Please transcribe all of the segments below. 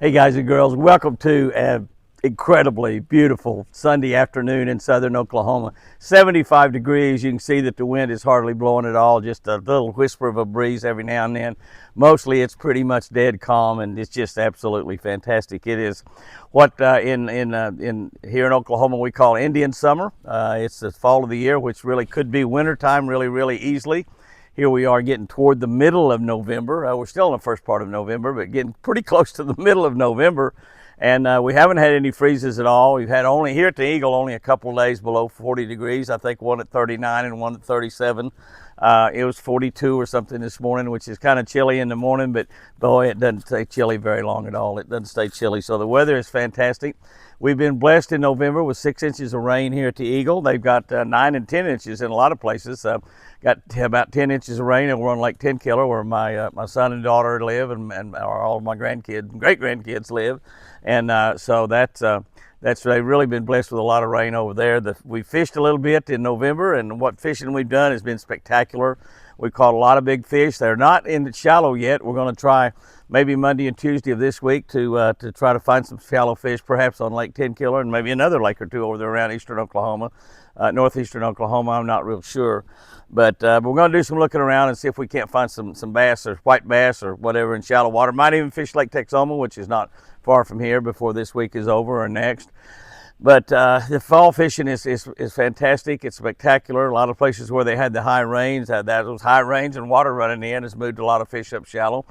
Hey guys and girls, welcome to an incredibly beautiful Sunday afternoon in southern Oklahoma. 75 degrees. You can see that the wind is hardly blowing at all, just a little whisper of a breeze every now and then. Mostly it's pretty much dead calm, and it's just absolutely fantastic. It is what in here in Oklahoma we call Indian summer. It's the fall of the year, which really could be wintertime really easily. Here we are getting toward the middle of November. We're still in the first part of November, but getting pretty close to the middle of November. And we haven't had any freezes at all. We've had only here at the Eagle, only a couple of days below 40 degrees. I think one at 39 and one at 37. It was 42 or something this morning, which is kind of chilly in the morning, but boy, it doesn't stay chilly very long at all. It doesn't stay chilly. So the weather is fantastic. We've been blessed in November with 6 inches of rain here at the Eagle. They've got 9 and 10 inches in a lot of places. Got about 10 inches of rain over on Lake Tenkiller, where my son and daughter live, and all of my grandkids and great-grandkids live. And so that's they've really been blessed with a lot of rain over there. We fished a little bit in November, and what fishing we've done has been spectacular. We caught a lot of big fish. They're not in the shallow yet. We're going to try maybe Monday and Tuesday of this week to try to find some shallow fish, perhaps on Lake Tenkiller and maybe another lake or two over there around eastern Oklahoma, northeastern Oklahoma. I'm not real sure. But we're going to do some looking around and see if we can't find some bass or white bass or whatever in shallow water. Might even fish Lake Texoma, which is not far from here, before this week is over or next. But the fall fishing is fantastic. It's spectacular. A lot of places where they had the high rains, those high rains and water running in has moved a lot of fish up shallow.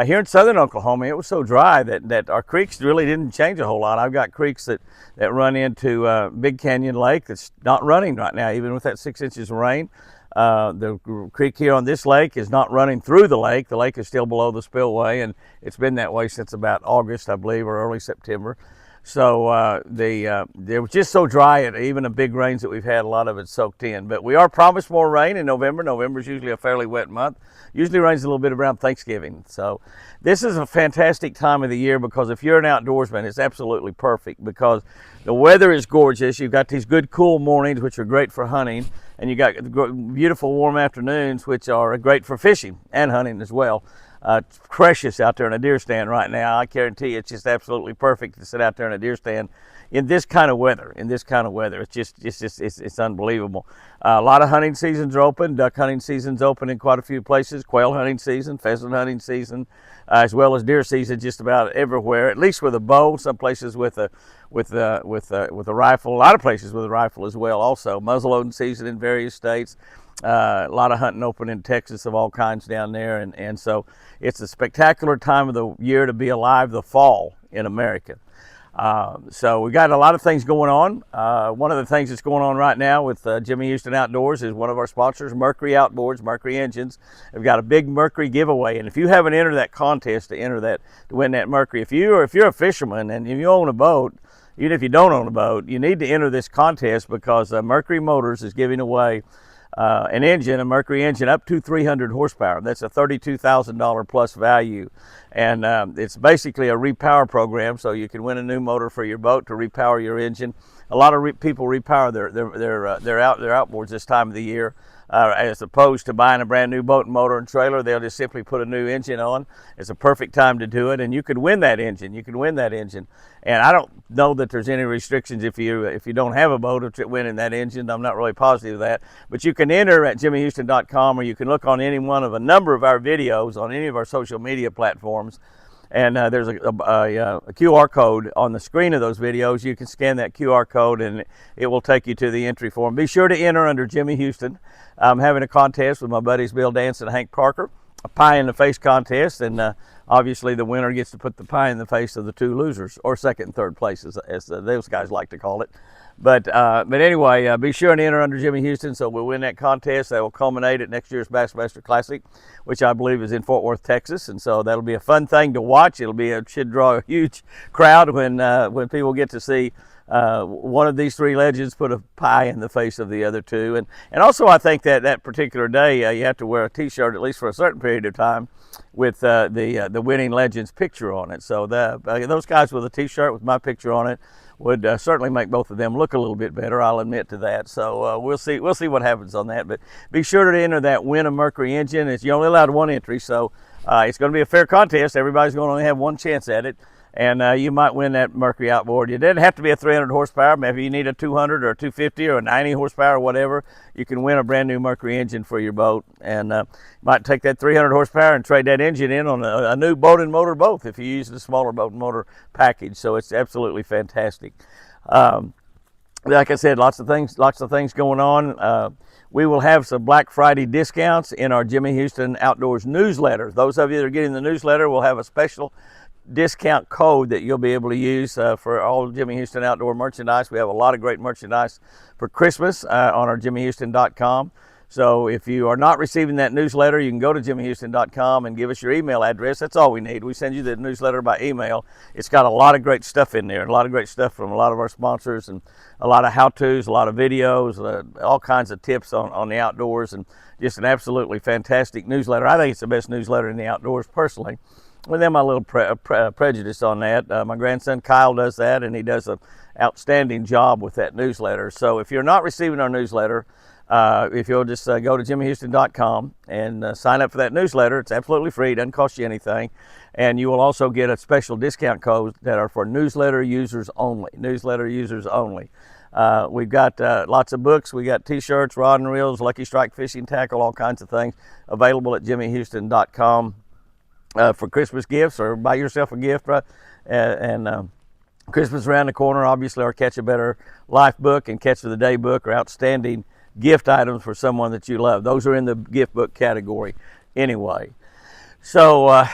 Here in southern Oklahoma, it was so dry that our creeks really didn't change a whole lot. I've got creeks that run into Big Canyon Lake that's not running right now, even with that 6 inches of rain. The creek here on this lake is not running through the lake. The lake is still below the spillway, and it's been that way since about August, I believe, or early September. So they were just so dry, and even the big rains that we've had, a lot of it soaked in. But we are promised more rain in November. November is usually a fairly wet month. Usually rains a little bit around Thanksgiving. So this is a fantastic time of the year, because if you're an outdoorsman, it's absolutely perfect, because the weather is gorgeous. You've got these good cool mornings, which are great for hunting, and you got beautiful warm afternoons, which are great for fishing and hunting as well. It's precious out there in a deer stand right now. I guarantee you, it's just absolutely perfect to sit out there in a deer stand in this kind of weather. It's unbelievable. A lot of hunting seasons are open. Duck hunting season's open in quite a few places. Quail hunting season, pheasant hunting season, as well as deer season just about everywhere. At least with a bow. Some places with a rifle. A lot of places with a rifle as well. Also, muzzleloading season in various states. A lot of hunting open in Texas of all kinds down there, and so it's a spectacular time of the year to be alive, the fall in America. So we got a lot of things going on. One of the things that's going on right now with Jimmy Houston Outdoors is one of our sponsors, Mercury Outboards, Mercury Engines. They've got a big Mercury giveaway, and if you haven't entered that contest to win that Mercury, if you're a fisherman and you own a boat, even if you don't own a boat, you need to enter this contest, because Mercury Motors is giving away an engine, a Mercury engine up to 300 horsepower. That's a $32,000 plus value, and it's basically a repower program, so you can win a new motor for your boat to repower your engine. A lot of people repower their outboards this time of the year. As opposed to buying a brand new boat and motor and trailer, they'll just simply put a new engine on. It's a perfect time to do it, and you could win that engine. And I don't know that there's any restrictions if you don't have a boat of winning that engine. I'm not really positive of that, but you can enter at jimmyhouston.com, or you can look on any one of a number of our videos on any of our social media platforms. And there's a QR code on the screen of those videos. You can scan that QR code, and it will take you to the entry form. Be sure to enter under Jimmy Houston. I'm having a contest with my buddies Bill Dance and Hank Parker, a pie in the face contest, and obviously the winner gets to put the pie in the face of the two losers, or second and third place, as those guys like to call it. But anyway, be sure and enter under Jimmy Houston, so we'll win that contest. That will culminate at next year's Bassmaster Classic, which I believe is in Fort Worth, Texas, and so that'll be a fun thing to watch. Should draw a huge crowd when people get to see one of these three legends put a pie in the face of the other two. And also, I think that particular day you have to wear a T-shirt, at least for a certain period of time, with the winning legend's picture on it. So those guys with a T-shirt with my picture on it would certainly make both of them look a little bit better. I'll admit to that. So we'll see what happens on that. But be sure to enter that win a Mercury engine. You're only allowed one entry, so it's going to be a fair contest. Everybody's going to only have one chance at it. and you might win that Mercury outboard. It doesn't have to be a 300 horsepower. Maybe you need a 200 or a 250 or a 90 horsepower or whatever. You can win a brand new Mercury engine for your boat, and you might take that 300 horsepower and trade that engine in on a new boat and motor both if you use the smaller boat and motor package. So it's absolutely fantastic. Like I said, lots of things going on. We will have some Black Friday discounts in our Jimmy Houston Outdoors newsletter. Those of you that are getting the newsletter will have a special discount code that you'll be able to use for all Jimmy Houston Outdoor merchandise. We have a lot of great merchandise for Christmas on our jimmyhouston.com. So if you are not receiving that newsletter, you can go to jimmyhouston.com and give us your email address. That's all we need. We send you the newsletter by email. It's got a lot of great stuff in there, a lot of great stuff from a lot of our sponsors, and a lot of how-tos, a lot of videos, all kinds of tips on the outdoors, and just an absolutely fantastic newsletter. I think it's the best newsletter in the outdoors personally. Well, then my little prejudice on that. My grandson Kyle does that, and he does an outstanding job with that newsletter. So if you're not receiving our newsletter, if you'll just go to jimmyhouston.com and sign up for that newsletter, it's absolutely free, doesn't cost you anything, and you will also get a special discount code that are for newsletter users only. Newsletter users only. We've got lots of books. We got t-shirts, rod and reels, Lucky Strike fishing tackle, all kinds of things available at jimmyhouston.com for Christmas gifts, or buy yourself a gift, right? And Christmas around the corner. Obviously, our Catch a Better Life book and Catch of the Day book are outstanding gift items for someone that you love. Those are in the gift book category anyway. So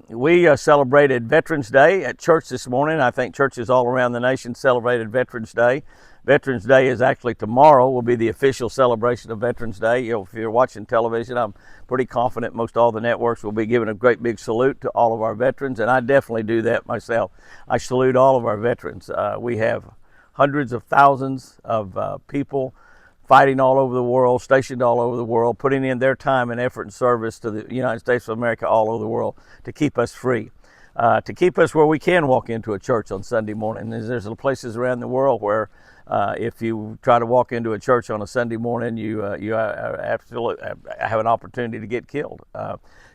we celebrated Veterans Day at church this morning. I think churches all around the nation celebrated Veterans Day. Veterans Day is actually tomorrow, will be the official celebration of Veterans Day. You know, if you're watching television, I'm pretty confident most all the networks will be giving a great big salute to all of our veterans, and I definitely do that myself. I salute all of our veterans. We have hundreds of thousands of people fighting all over the world, stationed all over the world, putting in their time and effort and service to the United States of America all over the world to keep us free, to keep us where we can walk into a church on Sunday morning. There's places around the world where if you try to walk into a church on a Sunday morning, you absolutely have an opportunity to get killed.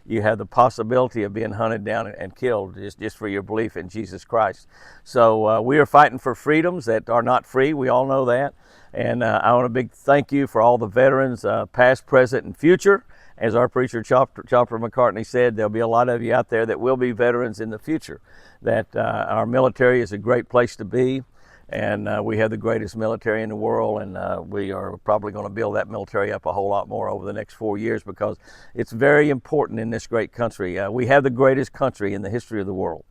You have the possibility of being hunted down and killed just for your belief in Jesus Christ. So we are fighting for freedoms that are not free. We all know that. And I want a big thank you for all the veterans, past, present, and future. As our preacher Chopper McCartney said, there'll be a lot of you out there that will be veterans in the future. That our military is a great place to be. And we have the greatest military in the world, and we are probably going to build that military up a whole lot more over the next 4 years, because it's very important in this great country. We have the greatest country in the history of the world,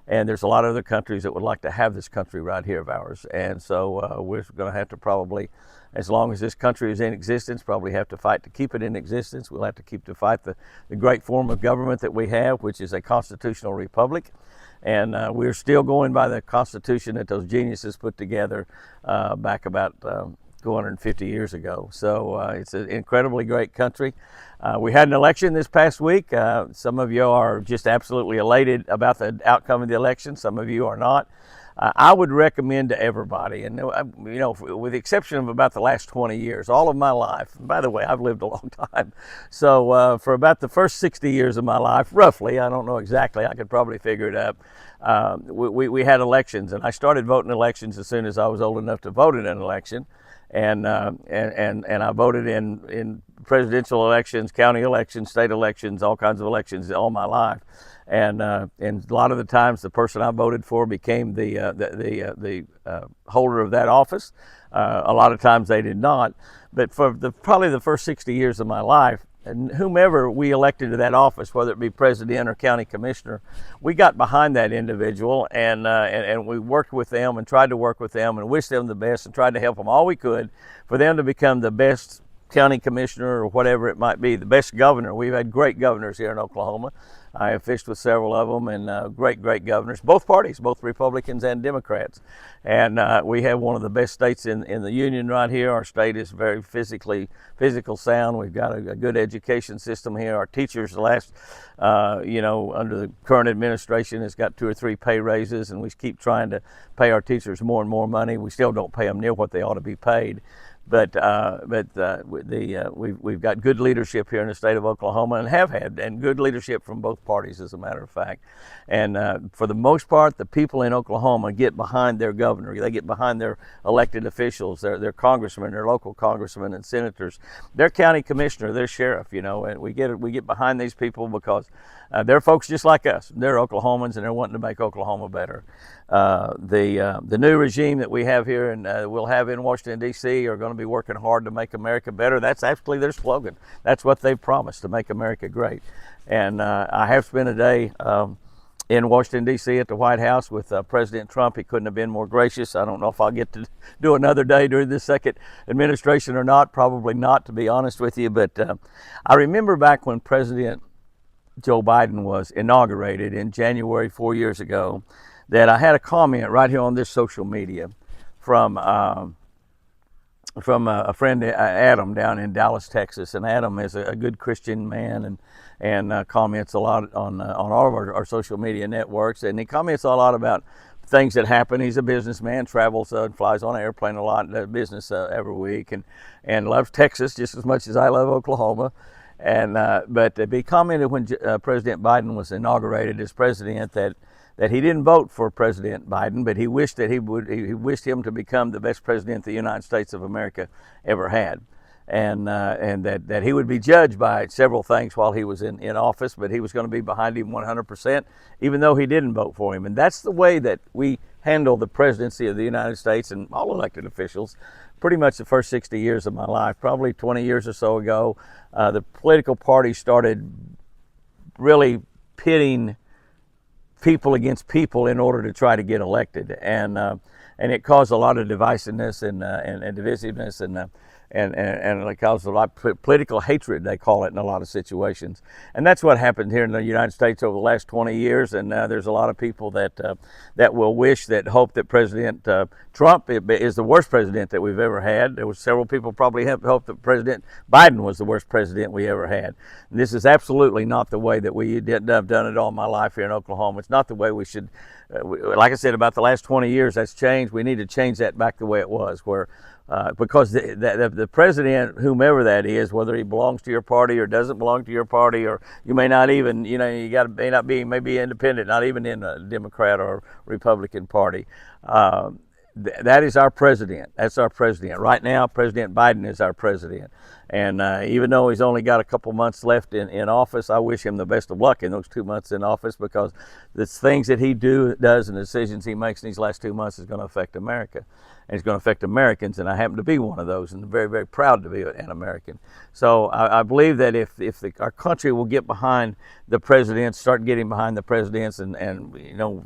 and there's a lot of other countries that would like to have this country right here of ours. And so we're going to have to probably, as long as this country is in existence, probably have to fight to keep it in existence. We'll have to keep to fight the great form of government that we have, which is a constitutional republic. And we're still going by the Constitution that those geniuses put together back about 250 years ago. So it's an incredibly great country. We had an election this past week. Some of you are just absolutely elated about the outcome of the election. Some of you are not. I would recommend to everybody, and you know, with the exception of about the last 20 years, all of my life, and by the way, I've lived a long time, so for about the first 60 years of my life, roughly, I don't know exactly, I could probably figure it out, we had elections, and I started voting elections as soon as I was old enough to vote in an election, and I voted in presidential elections, county elections, state elections, all kinds of elections all my life. And a lot of the times the person I voted for became the holder of that office. A lot of times they did not. But for probably the first 60 years of my life, and whomever we elected to that office, whether it be president or county commissioner, we got behind that individual and we worked with them and tried to work with them and wished them the best and tried to help them all we could for them to become the best county commissioner or whatever it might be, the best governor. We've had great governors here in Oklahoma. I have fished with several of them, and great governors, both parties, both Republicans and Democrats. And we have one of the best states in the union right here. Our state is very physical sound. We've got a good education system here. Our teachers, the last, under the current administration, has got 2 or 3 pay raises, and we keep trying to pay our teachers more and more money. We still don't pay them near what they ought to be paid. We've got good leadership here in the state of Oklahoma, and have had, and good leadership from both parties, as a matter of fact. And for the most part, the people in Oklahoma get behind their governor. They get behind their elected officials, their congressmen, their local congressmen and senators, their county commissioner, their sheriff. And we get behind these people because they're folks just like us. They're Oklahomans, and they're wanting to make Oklahoma better. The new regime that we have here and we'll have in Washington, D.C. are going to be working hard to make America better. That's actually their slogan. That's what they promised, to make America great. And I have spent a day in Washington, D.C. at the White House with President Trump. He couldn't have been more gracious. I don't know if I'll get to do another day during this second administration or not. Probably not, to be honest with you. But I remember back when President Joe Biden was inaugurated in January 4 years ago, that I had a comment right here on this social media from a friend, Adam, down in Dallas, Texas. And Adam is a good Christian man and comments a lot on all of our social media networks. And he comments a lot about things that happen. He's a businessman, travels, flies on an airplane a lot, does business every week, and loves Texas just as much as I love Oklahoma. But he commented when President Biden was inaugurated as president that he didn't vote for President Biden, but he wished that he wished him to become the best president the United States of America ever had, and that he would be judged by several things while he was in office, but he was going to be behind him 100%, even though he didn't vote for him. And that's the way that we handle the presidency of the United States and all elected officials. Pretty much the first 60 years of my life, probably 20 years or so ago, the political parties started really pitting people against people in order to try to get elected, and it caused a lot of divisiveness and divisiveness and it caused a lot of political hatred, they call it, in a lot of situations. And that's what happened here in the United States over the last 20 years. And there's a lot of people that will hope that President Trump is the worst president that we've ever had. There was several people probably hoped that President Biden was the worst president we ever had. And this is absolutely not the way that we have done it all my life here in Oklahoma. It's not the way we should. Like I said, about the last 20 years, that's changed. We need to change that back the way it was, because the president, whomever that is, whether he belongs to your party or doesn't belong to your party, or you may not even, may be independent, not even in a Democrat or Republican party. That is our president. That's our president. Right now, President Biden is our president. And even though he's only got a couple months left in office, I wish him the best of luck in those 2 months in office, because the things that he does and the decisions he makes in these last 2 months is going to affect America. And it's going to affect Americans, and I happen to be one of those, and I'm very, very proud to be an American. So I believe that if our country will get behind the presidents, start getting behind the presidents, and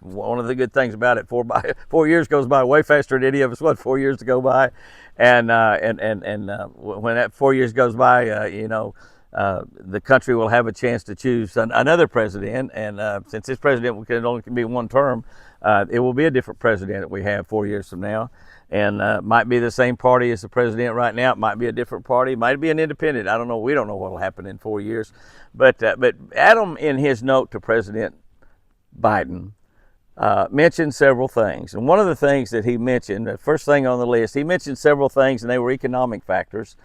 one of the good things about it, 4 years goes by way faster than any of us want 4 years to go by, and when that 4 years goes by, the country will have a chance to choose another president, and since this president can only be one term, it will be a different president that we have 4 years from now. And might be the same party as the president right now. It might be a different party. It might be an independent. I don't know. We don't know what will happen in 4 years. But Adam, in his note to President Biden, mentioned several things. And one of the things that he mentioned, the first thing on the list, he mentioned several things, and they were economic factors.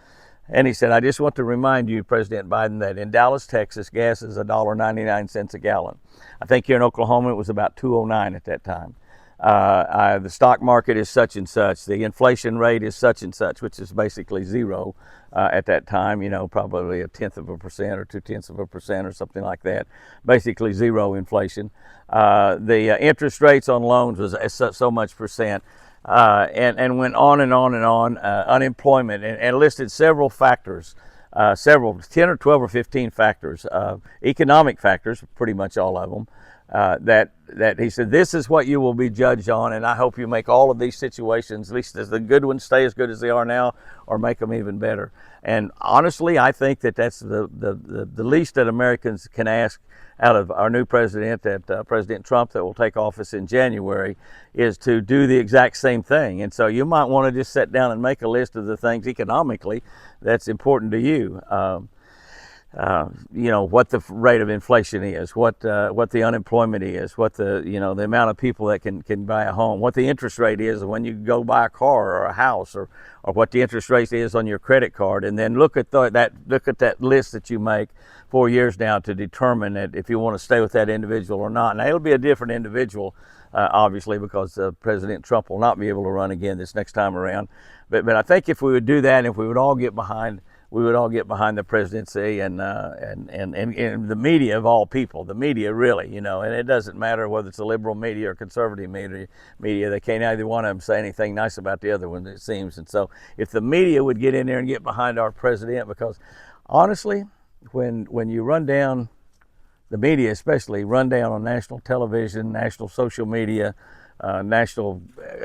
And he said, I just want to remind you, President Biden, that in Dallas, Texas, gas is $1.99 a gallon. I think here in Oklahoma it was about $2.09 at that time. The stock market is such and such. The inflation rate is such and such, which is basically zero at that time. Probably 1/10% or 0.2% or something like that. Basically zero inflation. The interest rates on loans was so much percent, and went on and on and on. Unemployment, and listed several factors. 10 or 12 or 15 factors, economic factors, pretty much all of them. That he said, this is what you will be judged on, and I hope you make all of these situations, at least as the good ones, stay as good as they are now, or make them even better. And honestly, I think that's the least that Americans can ask out of our new president, President Trump, that will take office in January, is to do the exact same thing. And so you might want to just sit down and make a list of the things economically that's important to you. what the rate of inflation is, what the unemployment is, what the the amount of people that can buy a home, what the interest rate is when you go buy a car or a house, or what the interest rate is on your credit card, and then look at that list that you make 4 years now to determine that if you want to stay with that individual or not. Now it'll be a different individual, obviously, because President Trump will not be able to run again this next time around. But I think if we would do that, if we would all get behind the presidency and the media, of all people, the media really, and it doesn't matter whether it's a liberal media or conservative media, they can't either one of them say anything nice about the other one, it seems. And so if the media would get in there and get behind our president, because honestly, when you run down the media, especially run down on national television, national social media, national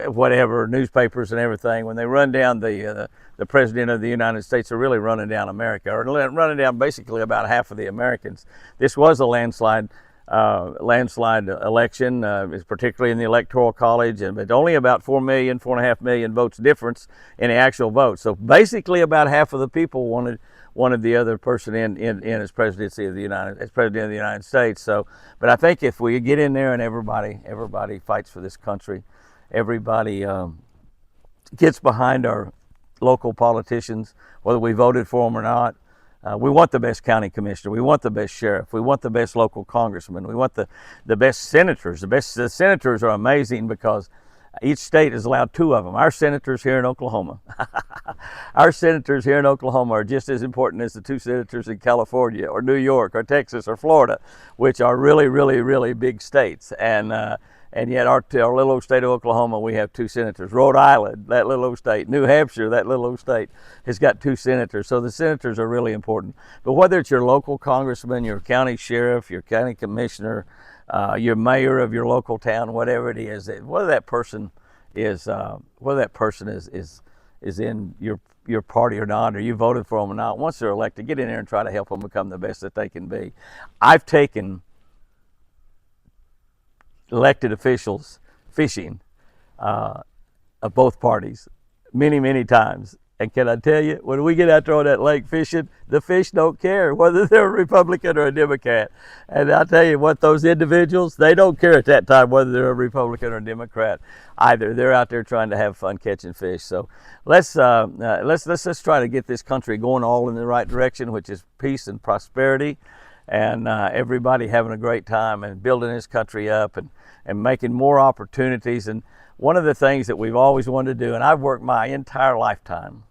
whatever, newspapers and everything, when they run down the president of the United States, they're really running down America, or running down basically about half of the Americans. This was a landslide election, particularly in the Electoral College, but only about 4.5 million votes difference in the actual vote. So basically about half of the people wanted the other person in as president of the United States. So, but I think if we get in there and everybody fights for this country, everybody gets behind our local politicians, whether we voted for them or not. We want the best county commissioner. We want the best sheriff. We want the best local congressman. We want the best senators. The senators are amazing because each state is allowed 2 of them. Our senators here in Oklahoma. Our senators here in Oklahoma are just as important as the 2 senators in California or New York or Texas or Florida, which are really, really, really big states. And yet our little old state of Oklahoma, we have 2 senators. Rhode Island, that little old state. New Hampshire, that little old state, has got 2 senators. So the senators are really important. But whether it's your local congressman, your county sheriff, your county commissioner, your mayor of your local town, whatever it is, whether that person is in your party or not, or you voted for them or not, once they're elected, get in there and try to help them become the best that they can be. I've taken elected officials fishing of both parties many times. And can I tell you, when we get out there on that lake fishing, the fish don't care whether they're a Republican or a Democrat. And I'll tell you what, those individuals, they don't care at that time whether they're a Republican or a Democrat either. They're out there trying to have fun catching fish. So let's try to get this country going all in the right direction, which is peace and prosperity, and everybody having a great time and building this country up and making more opportunities. And one of the things that we've always wanted to do, and I've worked my entire lifetime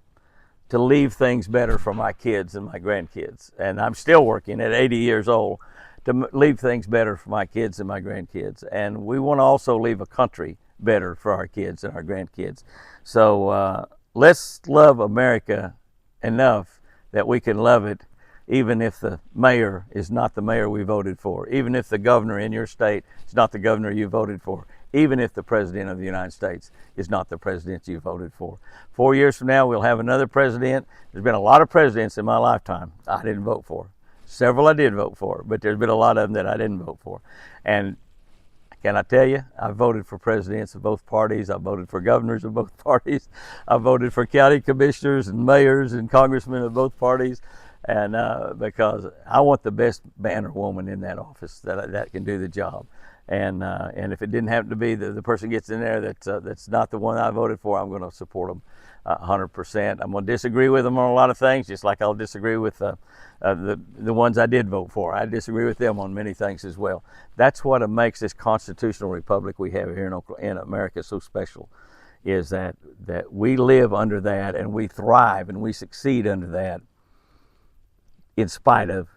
to leave things better for my kids and my grandkids, and I'm still working at 80 years old to leave things better for my kids and my grandkids. And we want to also leave a country better for our kids and our grandkids. So let's love America enough that we can love it even if the mayor is not the mayor we voted for, even if the governor in your state is not the governor you voted for, even if the president of the United States is not the president you voted for. 4 years from now, we'll have another president. There's been a lot of presidents in my lifetime I didn't vote for. Several I did vote for, but there's been a lot of them that I didn't vote for. And can I tell you, I voted for presidents of both parties. I voted for governors of both parties. I voted for county commissioners and mayors and congressmen of both parties. And because I want the best man or woman in that office that can do the job. And if it didn't happen to be the person gets in there that's not the one I voted for, I'm going to support them 100%. I'm going to disagree with them on a lot of things, just like I'll disagree with the ones I did vote for. I disagree with them on many things as well. That's what makes this constitutional republic we have here in America so special, is that we live under that and we thrive and we succeed under that, in spite of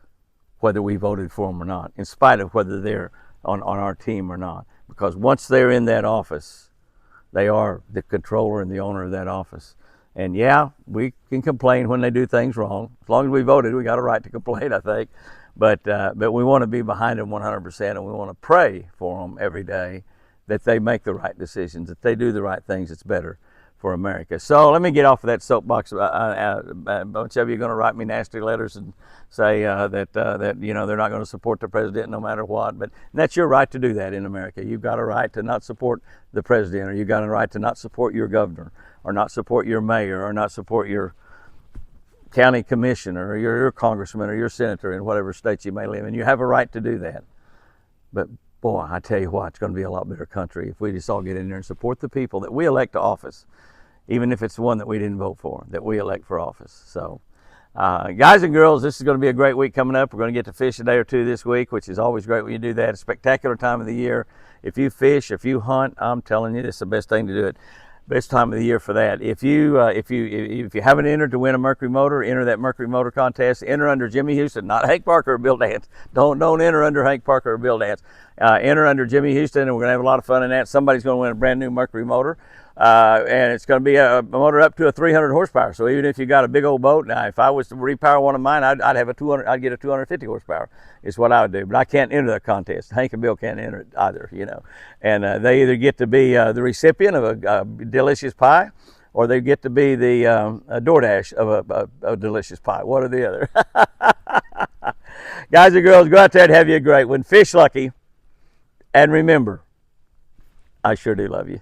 whether we voted for them or not, in spite of whether they're on our team or not. Because once they're in that office, they are the controller and the owner of that office. And yeah, we can complain when they do things wrong. As long as we voted, we got a right to complain, I think. But we want to be behind them 100%, and we want to pray for them every day that they make the right decisions, that they do the right things that's better for America. So let me get off of that soapbox. A bunch of you are going to write me nasty letters and say that they're not going to support the president no matter what. But that's your right to do that in America. You've got a right to not support the president, or you've got a right to not support your governor, or not support your mayor, or not support your county commissioner or you're your congressman or your senator in whatever state you may live in. You have a right to do that. But boy, I tell you what, it's going to be a lot better country if we just all get in there and support the people that we elect to office, even if it's the one that we didn't vote for, that we elect for office. So, guys and girls, this is going to be a great week coming up. We're going to get to fish a day or two this week, which is always great when you do that. It's a spectacular time of the year. If you fish, if you hunt, I'm telling you, this is the best thing to do it. Best time of the year for that. If you haven't entered to win a Mercury motor, enter that Mercury motor contest. Enter under Jimmy Houston, not Hank Parker or Bill Dance. Don't enter under Hank Parker or Bill Dance. Enter under Jimmy Houston, and we're gonna have a lot of fun in that. Somebody's gonna win a brand new Mercury motor, and it's gonna be a motor up to a 300 horsepower. So even if you got a big old boat, now if I was to repower one of mine, I'd have a 200. I'd get a 250 horsepower. Is what I would do. But I can't enter that contest. Hank and Bill can't enter it either, you know. And they either get to be the recipient of a delicious pie, or they get to be the DoorDash of a delicious pie. One or the other. Guys and girls, go out there and have you a great one. Fish lucky. And remember, I sure do love you.